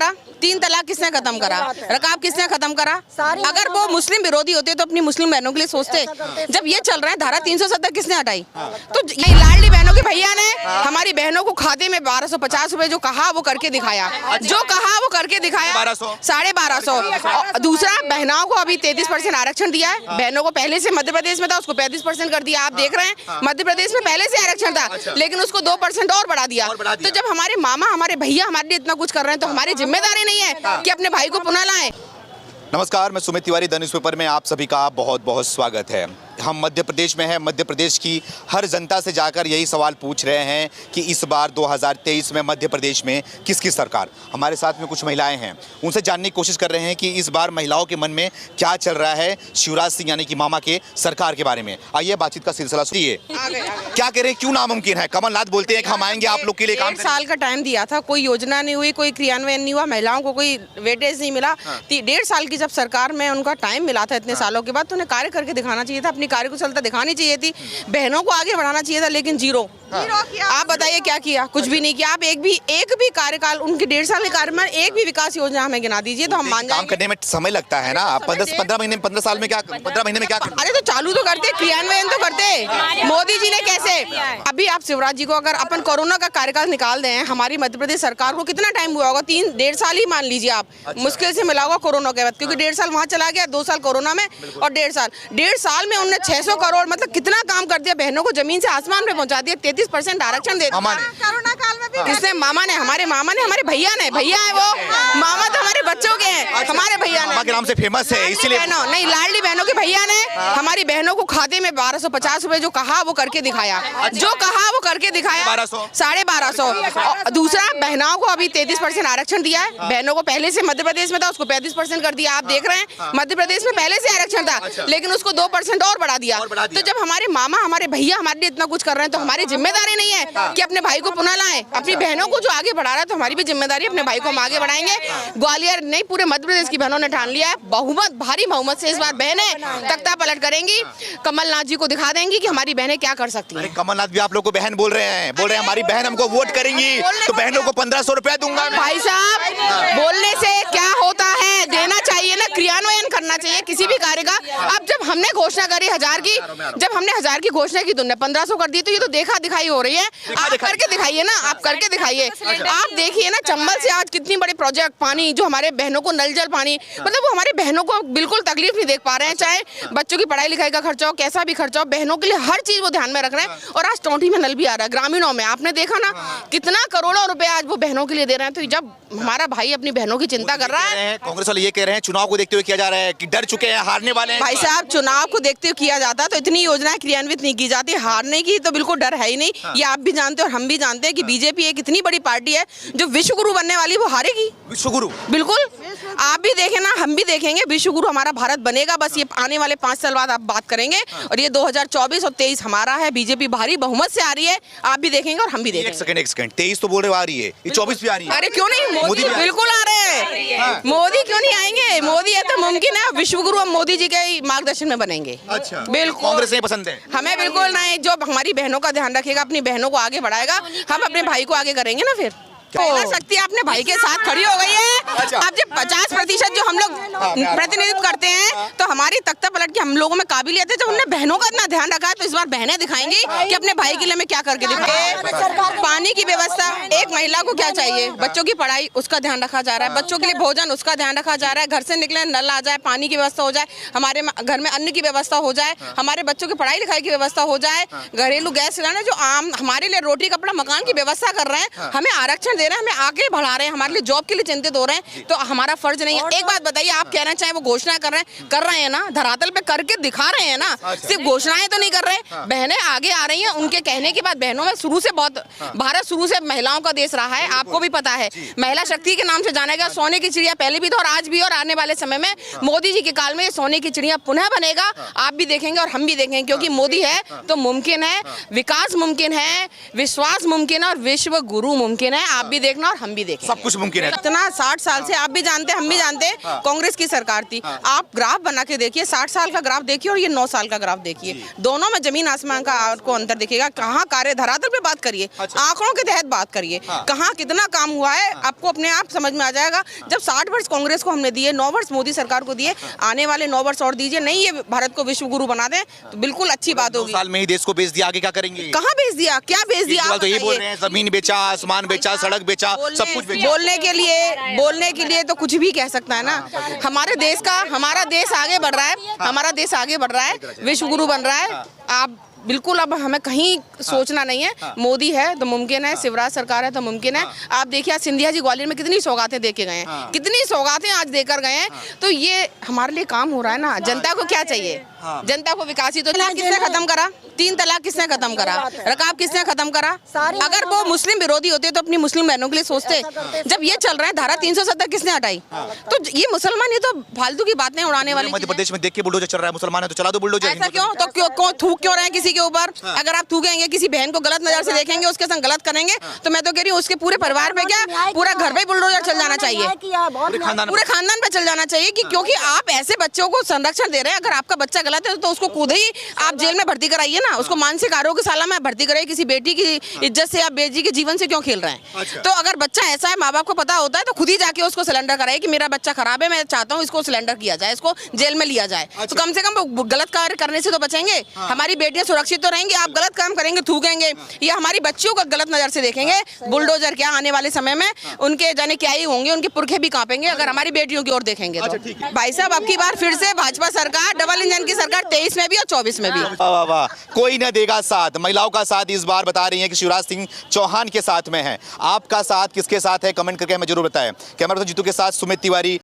करा? 3 तलाक किसने खत्म करा? रकाब किसने खत्म करा? अगर वो मुस्लिम विरोधी होते तो अपनी मुस्लिम बहनों के लिए सोचते। जब ये चल रहा है धारा 370 किसने हटाई? तो ये लाडली बहनों के भैया ने हमारी बहनों को खाते में 1250 रुपए जो कहा वो करके दिखाया, जो कहा वो करके दिखाया। 1250। दूसरा, बहनों को अभी 33% आरक्षण दिया है। बहनों को पहले से मध्य प्रदेश में था, उसको 35% कर दिया। आप देख रहे हैं मध्य प्रदेश में पहले से आरक्षण था, लेकिन उसको 2% और बढ़ा दिया। तो जब हमारे मामा हमारे भैया हमारे लिए इतना कुछ कर रहे हैं तो हमारी जिम्मेदारी नहीं है कि अपने भाई को पुनः लाएं। नमस्कार, मैं सुमित तिवारी, द न्यूज़पेपर में आप सभी का बहुत बहुत स्वागत है। हम मध्य प्रदेश में हैं। मध्य प्रदेश की हर जनता से जाकर यही सवाल पूछ रहे हैं कि इस बार 2023 में मध्य प्रदेश में किसकी सरकार। हमारे साथ में कुछ महिलाएं हैं, उनसे जानने की कोशिश कर रहे हैं कि इस बार महिलाओं के मन में क्या चल रहा है शिवराज सिंह यानी कि मामा के सरकार के बारे में। आइए बातचीत का सिलसिला सुनिए। क्या कह रहे हैं, क्यों नामुमकिन है? कमलनाथ बोलते हैं कि हम आएंगे आप लोग के लिए काम। 1.5 साल का टाइम दिया था, कोई योजना नहीं हुई, कोई क्रियान्वयन नहीं हुआ, महिलाओं को कोई वेटेज नहीं मिला। 1.5 साल की जब सरकार में उनका टाइम मिला था इतने सालों के बाद, तो उन्हें कार्य करके दिखाना चाहिए था, अपनी कार्यकुशलता दिखानी चाहिए थी, बहनों को आगे बढ़ाना चाहिए था, लेकिन जीरो। आप बताइए क्या किया? कुछ भी नहीं किया। आप एक भी कार्यकाल उनके 1.5 साल के कार्य में एक भी विकास योजना हमें गिना दीजिए तो हम मान जाएंगे। काम करने में समय लगता है ना। 15 महीने 15 साल में क्या 15 महीने में क्या? अरे तो चालू तो करते, क्रियान्वयन तो करते। मोदी जी ने कैसे, अभी आप शिवराज जी को अगर अपन कोरोना का कार्यकाल निकाल दें, हमारी मध्य प्रदेश सरकार को कितना टाइम हुआ होगा? 3-1.5 साल ही मान लीजिए आप। मुश्किल से मिला होगा कोरोना के बाद, क्योंकि 1.5 साल वहाँ चला गया, 2 साल कोरोना में और 1.5 साल में उन्होंने 600 करोड़ मतलब कितना काम कर दिया, बहनों को जमीन से आसमान में पहुंचा दिया। 33% आरक्षण दे दिया कोरोना काल में भी। किसने? मामा ने, हमारे मामा ने, हमारे भैया ने। भैया है वो, मामा तो हमारे बच्चों के हैं, हमारे भैया ने। के नाम से फेमस है इसीलिए। नहीं, लाडली बहनों के भैया ने हमारी बहनों को खाते में 1250 रुपए जो कहा वो करके दिखाया, जो कहा वो करके दिखाया। 1250। दूसरा, बहनों को अभी 33% आरक्षण दिया है। बहनों को पहले से मध्य प्रदेश में था, उसको 35% कर दिया। आप देख रहे हैं मध्य प्रदेश में पहले से आरक्षण था, लेकिन उसको 2% और बढ़ा दिया। तो जब हमारे मामा हमारे भैया हमारे लिए इतना कुछ कर रहे हैं तो हमारी जिम्मेदारी नहीं है कि अपने भाई को पुनः लाएं। अपनी बहनों को जो आगे बढ़ा रहा है तो हमारी भी जिम्मेदारी है, अपने भाई को हम आगे बढ़ाएंगे। ग्वालियर नहीं, पूरे मध्य प्रदेश की बहनों ने ठान लिया है, बहुमत, भारी बहुमत से इस बार बहनें तख्ता पलट करेंगी। कमलनाथ जी को दिखा देंगी कि हमारी बहनें क्या कर सकती हैं। कमलनाथ भी आप लोग को बहन बोल रहे हैं, हमारी बहन हमको वोट करेंगी तो बहनों को 1500 रुपया दूंगा। भाई साहब, बोलने से क्या होता है? देना चाहिए ना, क्रियान्वयन करना चाहिए किसी भी कार्य का। अब जब हमने घोषणा करी 1000 की, जब हमने 1000 की घोषणा की, तुमने 1500 कर दी, तो ये तो देखा दिखाई हो रही है। आप करके दिखाइए ना, आप करके दिखाइए। आप देखिए ना, चंबल से आज कितनी बड़ी प्रोजेक्ट, पानी जो हमारे बहनों को नल जल पानी, मतलब वो हमारे बहनों को बिल्कुल तकलीफ नहीं देख पा रहे हैं। चाहे बच्चों की पढ़ाई लिखाई का खर्चा हो, कैसा भी खर्चा हो, बहनों के लिए हर चीज वो ध्यान में रख रहे हैं। और आज टोंटी में नल भी आ रहा है, ग्रामीणों में आपने देखा ना कितना करोड़ों रुपए आज वो बहनों के लिए दे रहे हैं। तो जब हमारा भाई अपनी बहनों की चिंता कर रहा है, कांग्रेस वाले ये कह रहे हैं चुनाव को देखते हुए किया जा रहा है कि डर चुके हैं, हारने वाले हैं। भाई साहब, चुनाव को देखते हुए किया जाता तो इतनी योजनाएं क्रियान्वित नहीं की जाती। हारने की तो बिल्कुल डर है ही नहीं, ये आप भी जानते हैं और हम भी जानते हैं कि बीजेपी एक इतनी बड़ी पार्टी है जो विश्व गुरु बनने वाली, वो हारेगी। विश्व गुरु? बिल्कुल, आप भी देखें ना, हम भी देखेंगे, विश्व गुरु हमारा भारत बनेगा। बस ये आने वाले 5 साल बाद आप बात करेंगे। और ये 2024 और 23 हमारा है, बीजेपी भारी बहुमत से आ रही है, आप भी देखेंगे और हम भी देखेंगे। एक सेकंड, 23 तो बोल रहे आ रही है, ये 24 भी आ रही है। अरे क्यों नहीं, मोदी बिल्कुल आ रहे हैं। मोदी क्यों नहीं आएंगे? मोदी है तो मुमकिन है। विश्व गुरु हम मोदी जी के मार्गदर्शन में बनेंगे। अच्छा, बिल्कुल। कांग्रेस नहीं पसंद है हमें? बिल्कुल नहीं। जो हमारी बहनों का ध्यान रखेगा, अपनी बहनों को आगे बढ़ाएगा, हम अपने भाई को आगे करेंगे ना। फिर शक्ति अपने भाई के साथ खड़ी हो गई है। अब जब 50% जो हम लोग प्रतिनिधित्व करते हैं तो हमारी तख्ता पलट के हम लोगों में काबिलियत है। जब हमने बहनों का इतना ध्यान रखा है तो इस बार बहनें दिखाएंगी कि अपने भाई के लिए मैं क्या करके दिखाऊं। पानी की व्यवस्था, एक महिला को क्या चाहिए? बच्चों की पढ़ाई, उसका ध्यान रखा जा रहा है। बच्चों के लिए भोजन, उसका ध्यान रखा जा रहा है। घर से निकले नल आ जाए, पानी की व्यवस्था हो जाए, हमारे घर में अन्न की व्यवस्था हो जाए, हमारे बच्चों की पढ़ाई लिखाई की व्यवस्था हो जाए, घरेलू गैस सिलेंडर जो आम हमारे लिए रोटी कपड़ा मकान की व्यवस्था कर रहे हैं, हमें आरक्षण दे रहे हैं, हमें आगे बढ़ा रहे हैं, हमारे लिए जॉब के लिए चिंतित हो रहे हैं। तो हमारा फर्ज नहीं है? एक बात बताइए, आप कहना चाहें वो घोषणा कर रहे हैं ना, धरातल पे करके दिखा रहे हैं ना, सिर्फ घोषणाएं तो नहीं कर रहे। बहनें आगे आ रही हैं, उनके कहने के बाद बहनों में शुरू से बहुत, भारत शुरू से महिलाओं का देश रहा है, आपको भी पता है। महिला शक्ति के नाम से जाना गया, सोने की चिड़िया पहले भी था और आज भी, और आने वाले समय में मोदी जी के काल में सोने की चिड़िया पुनः बनेगा। आप भी देखेंगे और हम भी देखेंगे, क्योंकि मोदी है तो मुमकिन है, विकास मुमकिन है, विश्वास मुमकिन है और विश्व गुरु मुमकिन है। आप भी देखना और हम भी देखेंगे। सब कुछ मुमकिन है। इतना 60 साल से आप भी जानते हैं, हम भी जानते हैं, कांग्रेस की सरकार थी। आप ग्राफ बना के देखिए, 60 साल का ग्राफ देखिए और ये 9 साल का ग्राफ देखिए, दोनों में जमीन आसमान का आपको अंतर दिखेगा। कहाँ कार्य धरातल पे बात करिए, आंकड़ों के तहत बात करिए, कहाँ कितना काम हुआ है आपको अपने आप समझ में आ जाएगा। जब 60 वर्ष कांग्रेस को हमने दिए, 9 वर्ष मोदी सरकार को दिए, आने वाले 9 वर्ष और दीजिए, नहीं ये भारत को विश्व गुरु बना दें तो बिल्कुल अच्छी बात होगी। 2 साल में ही देश को बेच दिया, आगे क्या करेंगे? कहाँ बेच दिया, क्या बेच दिया? केजरीवाल तो ये बोल रहे हैं जमीन बेचा, आसमान बेचा, सड़क बेचा, सब कुछ बेचा। बोलने के लिए तो कुछ भी कह सकता है ना। हमारे देश का, हमारा देश आगे बढ़ रहा है, हमारा देश आगे बढ़ रहा है, विश्व गुरु बन रहा है। आप बिल्कुल, अब हमें कहीं सोचना नहीं है। मोदी है तो मुमकिन है, शिवराज सरकार है तो मुमकिन है। आप देखिए आज सिंधिया जी ग्वालियर में कितनी सौगातें दे के गए हैं, कितनी सौगातें आज देकर गए हैं। तो ये हमारे लिए काम हो रहा है ना। जनता को क्या चाहिए? जनता को विकास ही तो। किसने खत्म करा? 3 तलाक किसने खत्म करा? रकाब किसने खत्म करा? अगर वो मुस्लिम विरोधी होते तो अपनी मुस्लिम बहनों के लिए सोचते। जब ये चल रहा है, धारा 370 किसने हटाई? तो ये मुसलमान, ये तो फालतू की बातें उड़ाने वाले। मध्य प्रदेश में देख के बुलडोजर चल रहा है, मुसलमान है तो चला दो बुलडोजर। ऐसा क्यों? तो क्यों थूक क्यों रहे हैं किसी के ऊपर? अगर आप थूकेंगे, किसी बहन को गलत नजर से देखेंगे, उसके संग गलत करेंगे, तो मैं तो कह रही हूँ उसके पूरे परिवार पे क्या, पूरा घर पे बुलडोजर चल जाना चाहिए, पूरे खानदान पे चल जाना चाहिए। कि क्योंकि आप ऐसे बच्चों को संरक्षण दे रहे हैं। अगर आपका बच्चा गलत है तो उसको खुद ही आप जेल में भर्ती कराइए ना, उसको मानसिक आरोग्यशाला में भर्ती कराइए। किसी बेटी की इज्जत से या बेटी के जीवन से क्यों खेल रहे हैं? तो अगर बच्चा ऐसा है, माँ बाप को पता होता है, तो खुद ही जाके उसको सिलेंडर कराइए कि मेरा बच्चा खराब है, मैं चाहता हूँ इसको सिलेंडर किया जाए, इसको जेल में लिया जाए। तो कम से कम गलत कार्य करने से तो बचेंगे, हमारी बेटियां सुरक्षित तो रहेंगी। आप गलत काम करेंगे, थूकेंगे या हमारी बच्चियों को गलत नजर से देखेंगे, बुलडोजर क्या आने वाले समय में उनके जाने क्या ही होंगे, उनके पुरखे भी कांपेंगे अगर हमारी बेटियों की ओर देखेंगे तो। भाई साहब, अब की बार फिर से भाजपा सरकार, डबल इंजन की सरकार, 23 में भी और 24 में भी। वाह वाह, कोई न देगा साथ। महिलाओं का साथ इस बार बता रही हैं कि शिवराज सिंह चौहान के साथ में है। आपका साथ किसके साथ है? कमेंट करके हमें जरूर बताएं। कैमरा पर्सन जीतू के साथ सुमित तिवारी।